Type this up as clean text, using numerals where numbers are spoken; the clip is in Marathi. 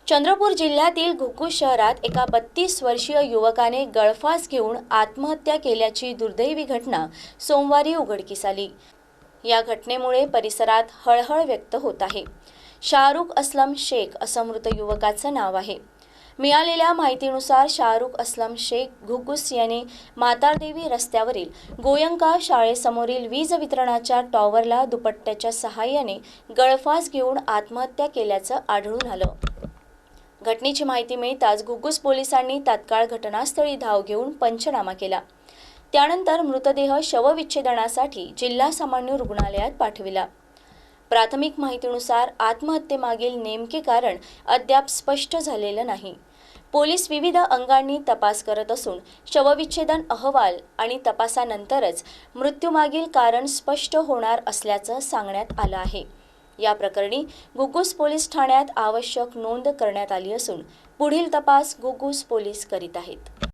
चंद्रपूर जिल्ह्यातील घुग्गुस शहरात एका 32 वर्षीय युवकाने गळफास घेऊन आत्महत्या केल्याची दुर्दैवी घटना सोमवारी उघडकीस आली। या घटनेमुळे परिसरात हळहळ व्यक्त होत आहे। शाहरुख असलम शेख असं मृत युवकाचं नाव आहे। मिळालेल्या माहितीनुसार शाहरुख असलम शेख घुग्गुस याने म्हातारदेवी रस्त्यावरील गोयंका शाळेसमोरील वीज वितरणाच्या टॉवरला दुपट्ट्याच्या सहाय्याने गळफास घेऊन आत्महत्या केल्याचं आढळून आलं। घटनेची माहिती मिळताच घुग्गुस पोलिसांनी तात्काळ घटनास्थळी धाव घेऊन पंचनामा केला। त्यानंतर मृतदेह शवविच्छेदनासाठी जिल्हा सामान्य रुग्णालयात पाठविला। प्राथमिक माहितीनुसार आत्महत्येमागील नेमके कारण अद्याप स्पष्ट झालेलं नाही। पोलीस विविध अंगांनी तपास करत असून शवविच्छेदन अहवाल आणि तपासानंतरच मृत्यूमागील कारण स्पष्ट होणार असल्याचं सांगण्यात आलं आहे। या प्रकरणी घुग्गुस पोलीस ठाण्यात आवश्यक नोंद करण्यात आली असून पुढील तपास घुग्गुस पोलीस करीत आहेत।